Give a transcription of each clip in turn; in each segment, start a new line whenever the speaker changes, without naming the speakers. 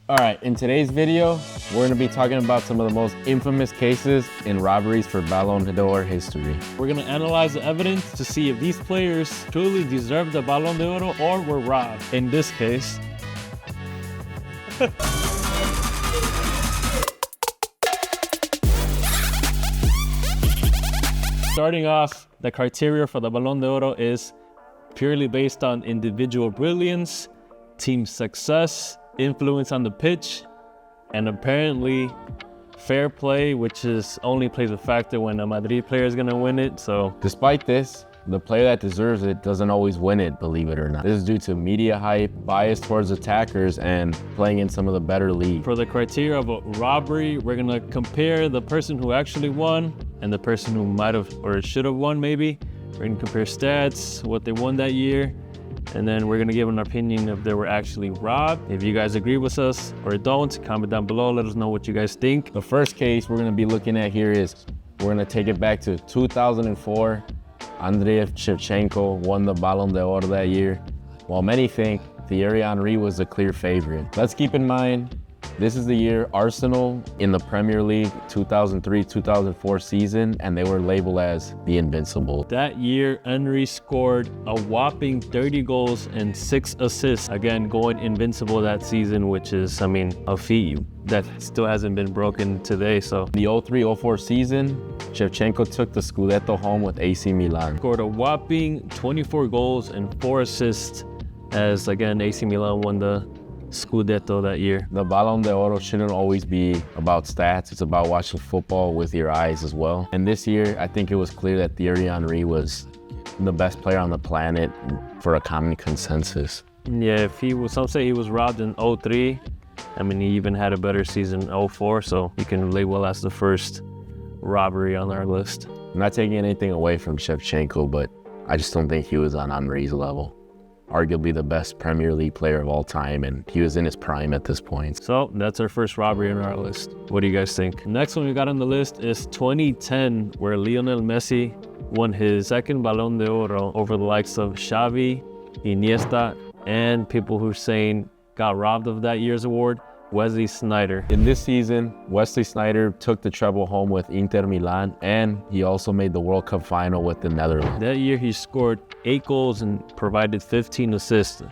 All right, in today's video, we're gonna be talking about some of the most infamous cases in robberies for Ballon d'Or history.
We're gonna analyze the evidence to see if these players truly deserve the Ballon d'Or or were robbed. In this case, starting off, the criteria for the Ballon d'Or is purely based on individual brilliance, team success, influence on the pitch, and apparently fair play, which is only plays a factor when a Madrid player is gonna win it. So
despite this, the player that deserves it doesn't always win it, believe it or not. This is due to media hype, bias towards attackers, and playing in some of the better leagues.
for the criteria of a robbery, we're gonna compare the person who actually won and the person who might have or should have won maybe. We're gonna compare stats, what they won that year, and then we're gonna give an opinion if they were actually robbed. If you guys agree with us or don't, comment down below, let us know what you guys think.
The first case we're gonna be looking at here is, we're gonna take it back to 2004. Andrei Shevchenko won the Ballon d'Or that year. While many think Thierry Henry was the clear favorite. Let's keep in mind, this is the year Arsenal in the Premier League 2003-2004 season, and they were labeled as the Invincible.
That year, Henry scored a whopping 30 goals and 6 assists. Again, going invincible that season, which is, a feat that still hasn't been broken today. So
The 03-04 season, Shevchenko took the Scudetto home with AC Milan.
scored a whopping 24 goals and 4 assists as, again, AC Milan won the Scudetto that year.
The Ballon d'Or shouldn't always be about stats. It's about watching football with your eyes as well. And this year, I think it was clear that Thierry Henry was the best player on the planet for a common consensus.
Yeah, if he was, some say he was robbed in 03. He even had a better season in 04, so he can label as the first robbery on our list.
I'm not taking anything away from Shevchenko, but I just don't think he was on Henry's level. Arguably the best Premier League player of all time, and he was in his prime at this point.
So that's our first robbery on our list. What do you guys think? Next one we got on the list is 2010, where Lionel Messi won his second Ballon d'Or over the likes of Xavi, Iniesta, and people who are saying got robbed of that year's award, Wesley Sneijder.
In this season, Wesley Sneijder took the treble home with Inter Milan, and he also made the World Cup final with the Netherlands.
That year he scored 8 goals and provided 15 assists.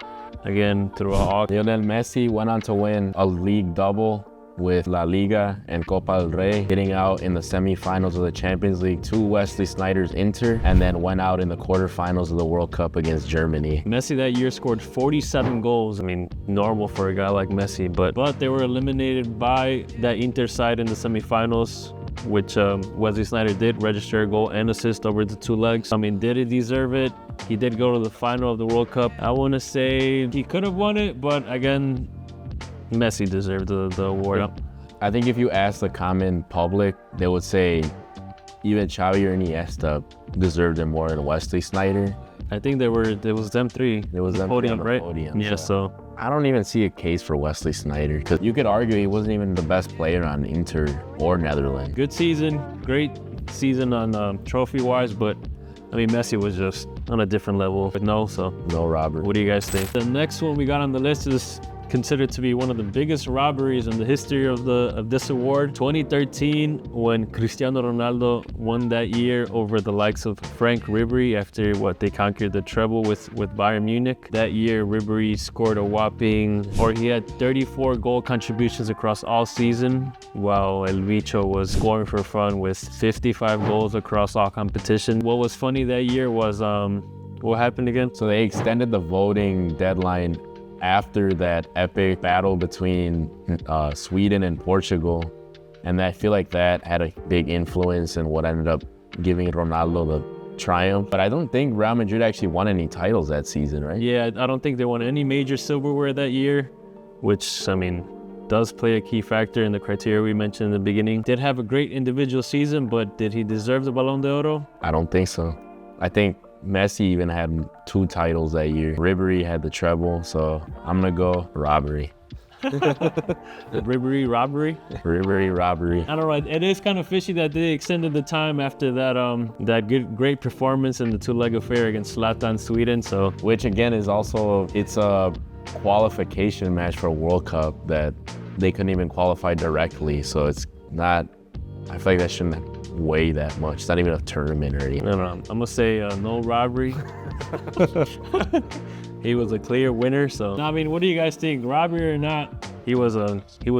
Again, throughout all.
Lionel Messi went on to win a league double with La Liga and Copa del Rey, getting out in the semifinals of the Champions League to Wesley Sneijder's Inter, and then went out in the quarterfinals of the World Cup against Germany.
Messi that year scored 47 goals. Normal for a guy like Messi, but they were eliminated by that Inter side in the semifinals, which Wesley Sneijder did register a goal and assist over the 2 legs. Did he deserve it? He did go to the final of the World Cup. I want to say he could have won it, but again, Messi deserved the award.
I think if you ask the common public, they would say even Xavi or Iniesta deserved it more than Wesley Sneijder.
I think there was them three.
There was them
podium,
on the
right?
podium,
Yeah, so
I don't even see a case for Wesley Sneijder, because you could argue he wasn't even the best player on Inter or Netherlands.
good season, great season on trophy-wise, but Messi was just on a different level. But no
Robert.
What do you guys think? The next one we got on the list is considered to be one of the biggest robberies in the history of this award. 2013, when Cristiano Ronaldo won that year over the likes of Frank Ribery after they conquered the treble with Bayern Munich. That year, Ribery scored he had 34 goal contributions across all season, while El Bicho was scoring for fun with 55 goals across all competition. What was funny that year was, what happened again?
So they extended the voting deadline after that epic battle between Sweden and Portugal, and I feel like that had a big influence in what ended up giving Ronaldo the triumph. But I don't think Real Madrid actually won any titles that season, right?
Yeah, I don't think they won any major silverware that year, which, does play a key factor in the criteria we mentioned in the beginning. Did have a great individual season, but did he deserve the Ballon d'Or?
I don't think so. I think Messi even had 2 titles that year. Ribery had the treble, so I'm gonna go robbery.
Ribery robbery?
Ribery robbery.
I don't know, it is kind of fishy that they extended the time after that great performance in the 2-leg affair against Zlatan, Sweden. So,
which again is also, it's a qualification match for a World Cup that they couldn't even qualify directly. So it's not, I feel like that shouldn't weigh that much. It's not even a tournament or anything.
No, I'm gonna say no robbery. He was a clear winner. So I mean, what do you guys think? Robbery or not? He was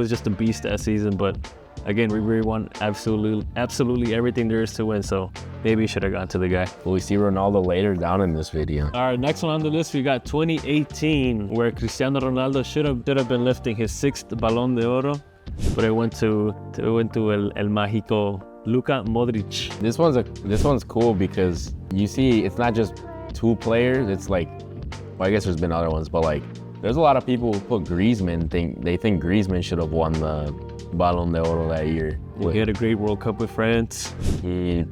just a beast that season. But again, Ribery won absolutely everything there is to win. So maybe you should have gone to the guy.
Will we see Ronaldo later down in this video?
All right, next one on the list, we got 2018, where Cristiano Ronaldo should have been lifting his 6th Ballon d'Oro, but it went to El Mágico Luka Modric.
This one's cool because you see it's not just 2 players. It's like, well, I guess there's been other ones, but like there's a lot of people who put Griezmann, think Griezmann should have won the Ballon d'Oro that year.
He had a great World Cup with France. He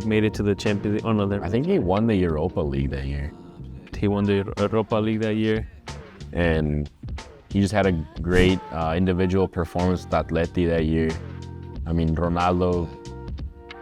made it to the Champions League. Oh no,
I think he won the Europa League that year.
He won the Europa League that year.
And he just had a great individual performance with Atleti that year. I mean, Ronaldo,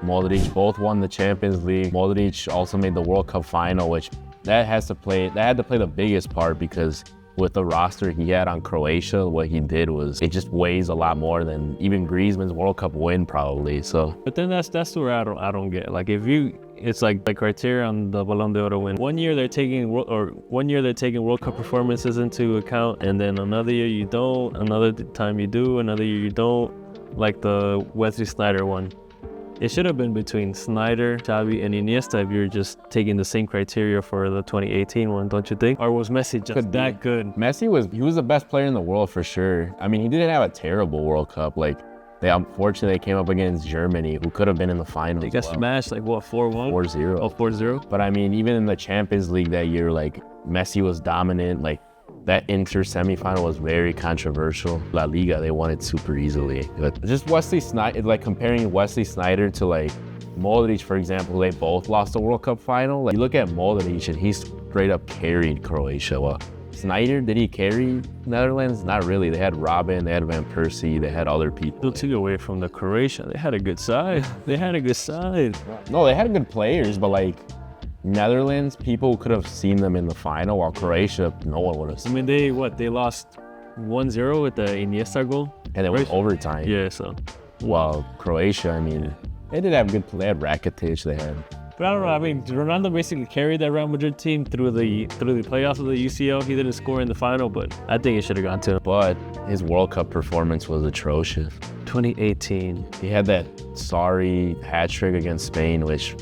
Modric both won the Champions League. Modric also made the World Cup final, which that had to play the biggest part because with the roster he had on Croatia, what he did was it just weighs a lot more than even Griezmann's World Cup win probably. So,
but then that's where I don't get. Like it's like the criteria on the Ballon d'Oro win. One year they're taking World Cup performances into account, and then another year you don't. Another time you do. Another year you don't. Like the Wesley Sneijder one. It should have been between Sneijder, Xavi, and Iniesta if you're just taking the same criteria for the 2018 one, don't you think? Or was Messi just that good?
Messi was the best player in the world for sure. I mean, he didn't have a terrible World Cup. Like, they unfortunately came up against Germany, who could have been in the final.
They got smashed like what, 4-1?
4-0.
Oh, 4-0.
But I mean, even in the Champions League that year, like Messi was dominant. Like that Inter semifinal was very controversial. La Liga, they won it super easily. But just Wesley Sneijder, like comparing Wesley Sneijder to like Modric, for example, they both lost the World Cup final. Like you look at Modric and he straight up carried Croatia. Well, Sneijder, did he carry Netherlands? Not really. They had Robben, they had Van Persie, they had other people.
Still took away from the Croatia. They had a good side.
No, they had good players, but like Netherlands, people could have seen them in the final, while Croatia, no one would have seen.
I mean, they lost 1-0 with the Iniesta goal.
And it was overtime.
Yeah, so.
While Croatia, I mean, they did have good play. They had Rakitic, they had.
But I don't know, I mean, Ronaldo basically carried that Real Madrid team through the playoffs of the UCL. He didn't score in the final, but I think it should have gone to him.
But his World Cup performance was atrocious.
2018.
He had that sorry hat trick against Spain, which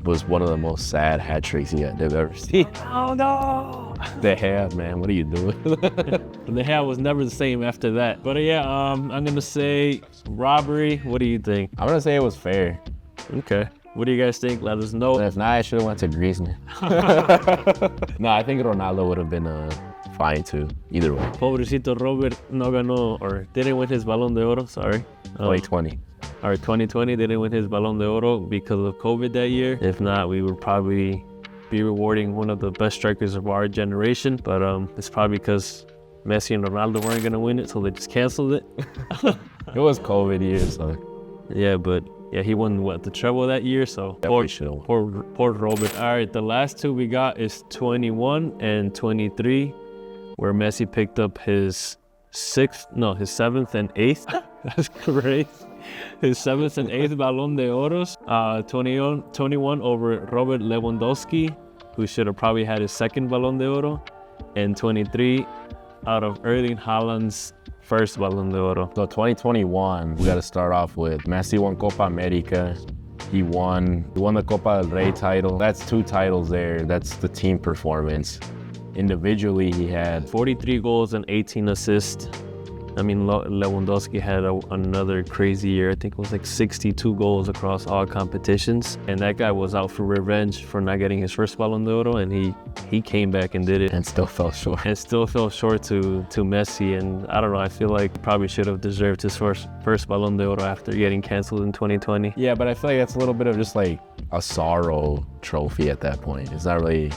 was one of the most sad hat tricks they've ever seen.
Oh no!
De Gea, man, what are you doing?
De Gea was never the same after that. But yeah, I'm gonna say robbery. What do you think?
I'm gonna say it was fair.
Okay. What do you guys think? Let us know.
If not, I should have went to Griezmann. No, I think Ronaldo would have been fine too. Either way.
Pobrecito Robert no ganó, or didn't win his Ballon d'Oro, sorry.
2020.
Or 2020 didn't win his Ballon d'Oro because of COVID that year. If not, we would probably be rewarding one of the best strikers of our generation. But it's probably because Messi and Ronaldo weren't going to win it, so they just canceled it.
It was COVID year, so.
Yeah, but yeah, he won the treble that year, so poor Robert. All right, the last two we got is 21 and 23, where Messi picked up his 7th and 8th. That's great. His 7th and 8th Ballon d'Oros. 21 over Robert Lewandowski, who should have probably had his 2nd Ballon d'Oro, and 23 out of Erling Haaland's 1st Ballon d'Oro.
So 2021, we got to start off with Messi won Copa America. He won the Copa del Rey title. That's 2 titles there. That's the team performance. Individually, he had
43 goals and 18 assists. I mean, Lewandowski had another crazy year. I think it was like 62 goals across all competitions. And that guy was out for revenge for not getting his 1st Ballon d'Oro, and he came back and did it.
And still fell short.
And still fell short to Messi. And I don't know, I feel like he probably should have deserved his first Ballon d'Oro after getting canceled in 2020.
Yeah, but I feel like that's a little bit of just like a sorrow trophy at that point. It's not really...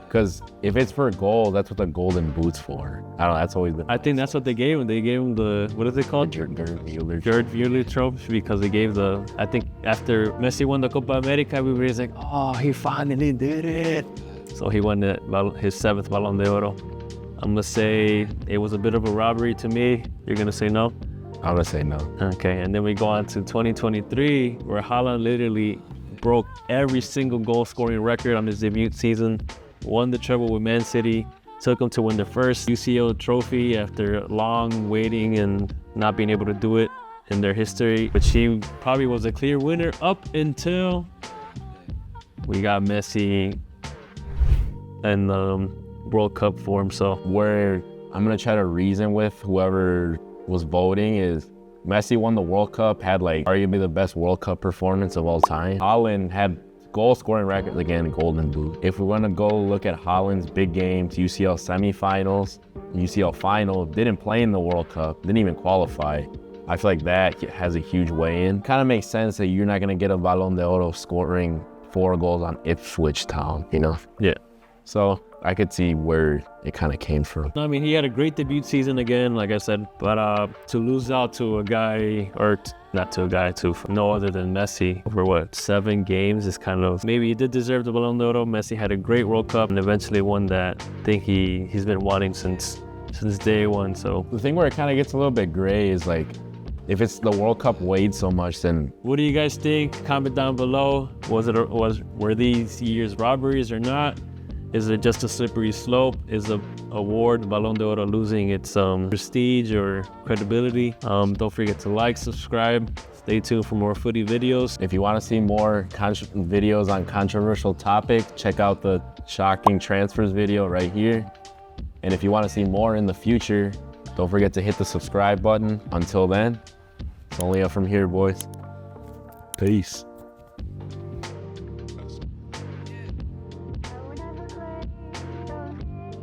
Because if it's for a goal, that's what the golden boot's for. I don't know, that's always been...
I think that's what they gave him. They gave him the, what is it called?
Gerd
Müller trophy, because they gave I think after Messi won the Copa America, everybody was like, oh, he finally did it. So he won his 7th Ballon d'Oro. I'm gonna say it was a bit of a robbery to me. You're gonna say no?
I'm gonna say no.
Okay, and then we go on to 2023, where Haaland literally broke every single goal scoring record on his debut season, won the treble with Man City, took them to win their first UCL trophy after long waiting and not being able to do it in their history, which he probably was a clear winner up until we got Messi and World Cup form. So
Where I'm gonna try to reason with whoever was voting is Messi won the World Cup, had like arguably the best World Cup performance of all time. Haaland had goal scoring records, again, Golden Boot. If we want to go look at Haaland's big games, UCL semifinals, UCL final, didn't play in the World Cup, didn't even qualify. I feel like that has a huge weigh in. Kind of makes sense that you're not gonna get a Ballon d'Oro scoring 4 goals on Ipswich Town, you know?
yeah.
So I could see where it kind of came from.
I mean, he had a great debut season again, like I said, but to lose out to a guy, or not to a guy, to no other than Messi over 7 games is kind of, maybe he did deserve the Ballon d'Oro. Messi had a great World Cup and eventually won that. I think he's been wanting since day one. So
The thing where it kind of gets a little bit gray is like, if it's the World Cup weighed so much, then
what do you guys think? Comment down below. Were these years robberies or not? Is it just a slippery slope? Is the award Ballon d'Oro losing its prestige or credibility? Don't forget to like, subscribe. Stay tuned for more footy videos.
if you want to see more videos on controversial topics, check out the shocking transfers video right here. And if you want to see more in the future, don't forget to hit the subscribe button. Until then, it's only up from here, boys. Peace.